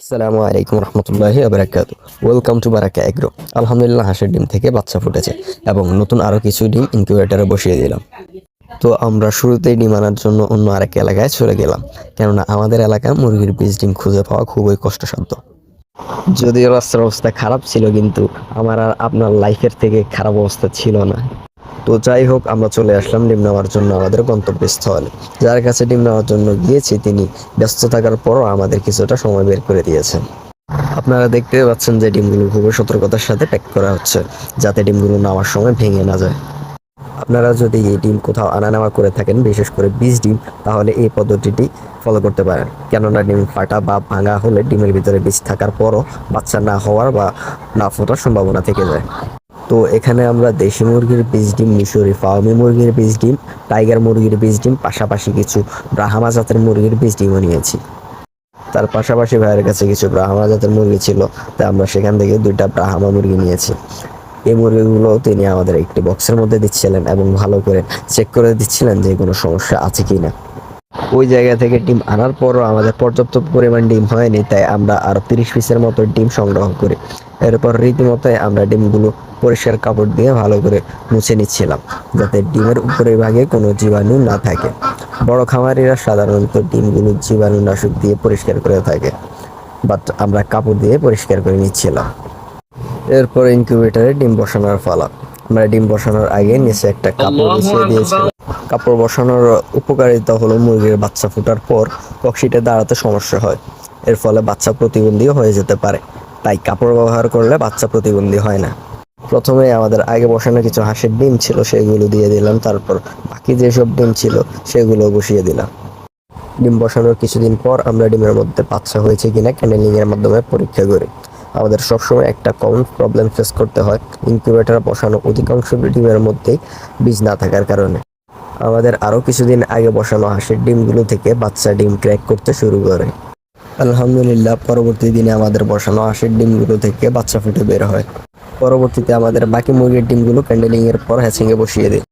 আসসালামু আলাইকুম রহমতুল্লাহি বারাকাতু। Welcome to Baraka agro. আলহামদুলিল্লাহ, হাঁসের ডিম থেকে বাচ্চা ফুটেছে এবং নতুন আরও কিছু ডিম ইনকিউবেটরে বসিয়ে দিলাম। তো আমরা শুরুতেই ডিম আনার জন্য অন্য আরেক এলাকায় চলে গেলাম, কেননা আমাদের এলাকায় মুরগির বীজ ডিম খুঁজে পাওয়া খুবই কষ্টসাধ্য। যদিও রাস্তার অবস্থা খারাপ ছিল, কিন্তু আমার আর আপনার লাইফের থেকে খারাপ অবস্থা ছিল না। তো যাই হোক, আমরা চলে আসলাম ডিম নেওয়ার জন্য আমাদের গন্তব্যস্থলে। যার কাছে ডিম নেওয়ার জন্য গিয়েছি তিনি ব্যস্ত থাকার পরও আমাদের কিছুটা সময় বের করে দিয়েছেন। আপনারা দেখতে পাচ্ছেন যে ডিমগুলো খুবই সতর্কতার সাথে প্যাক করা হচ্ছে, যাতে ডিমগুলো নেওয়ার সময় ভেঙে না যায়। আপনারা যদি এই ডিম কোথাও আনা নেওয়া করে থাকেন, বিশেষ করে বীজ ডিম, তাহলে এই পদ্ধতিটি ফলো করতে পারেন। কেননা ডিম ফাটা বা ভাঙা হলে ডিমের ভিতরে বীজ থাকার পরও বাচ্চা না হওয়ার বা না ফোটার সম্ভাবনা থেকে যায়। তো এখানে আমরা দেশি মুরগির বীজ ডিম, মিশরি ফার্মি মুরগির বীজ ডিম, টাইগার মুরগির বীজ ডিম, পাশাপাশি কিছু ব্রাহ্মা জাতের মুরগির বীজ ডিমও নিয়েছি। তার পাশাপাশি ভাইয়ের কাছে কিছু ব্রাহ্মা জাতের মুরগি ছিল, তাই আমরা সেখান থেকে 2টা ব্রাহ্মা মুরগি নিয়েছি। এই মুরগিগুলো তিনি আমাদের একটি বক্সের মধ্যে দিচ্ছিলেন এবং ভালো করে চেক করে দিচ্ছিলেন যে কোনো সমস্যা আছে কিনা। ওই জায়গা থেকে ডিম আনার পরও আমাদের পর্যাপ্ত পরিমাণ ডিম হয়নি, তাই আমরা আরও 30 পিসের মতো ডিম সংগ্রহ করি। এরপর রীতিমতোই আমরা ডিমগুলো পরিষ্কার কাপড় দিয়ে ভালো করে মুছে নিচ্ছিলাম, যাতে ডিমের উপরের ভাগে কোনো জীবাণু না থাকে। বড় খামারিরা সাধারণত ডিমগুলো জীবাণুনাশক দিয়ে পরিষ্কার করে থাকে, বাট আমরা কাপড় দিয়ে পরিষ্কার করে নিচ্ছিলাম। এরপর ইনকিউবেটরে ডিম বসানোর পালা। আমরা ডিম বসানোর আগে নিচে একটা কাপড় বিছিয়ে দিয়েছিলাম। কাপড় বসানোর উপকারিতা হলো মুরগির বাচ্চা ফোটার পর কক্সিটে দাঁড়াতে সমস্যা হয়, এর ফলে বাচ্চা প্রতিবন্ধী হয়ে যেতে পারে। তাই কাপড় ব্যবহার করলে বাচ্চা প্রতিবন্ধী হয় না। প্রথমে আমাদের আগে বসানো কিছু হাঁসের ডিম ছিল, সেগুলো দিয়ে দিলাম। তারপর বাকি যেসব ডিম ছিল সেগুলো বসিয়ে দিলাম। ডিম বসানোর কিছুদিন পর আমরা ডিমের মধ্যে বাচ্চা হয়েছে কিনা ক্যান্ডেলিং এর মাধ্যমে পরীক্ষা করি। আমাদের সবসময় একটা কমন প্রবলেম ফেস করতে হয়, ইনকিউবেটর বসানো অধিকাংশ ডিমের মধ্যেই বীজ না থাকার কারণে। আমাদের আরও কিছুদিন আগে বসানো হাঁসের ডিমগুলো থেকে বাচ্চা ডিম ক্র্যাক করতে শুরু করে। আলহামদুলিল্লাহ, পরবর্তী দিনে আমাদের বসানো হাঁসের ডিমগুলো থেকে বাচ্চা ফুটে বের হয়। পরবর্তীতে আমাদের বাকি মুরগির ডিমগুলো ক্যান্ডেলিং এর পর হ্যাচিংয়ে বসিয়ে দিই।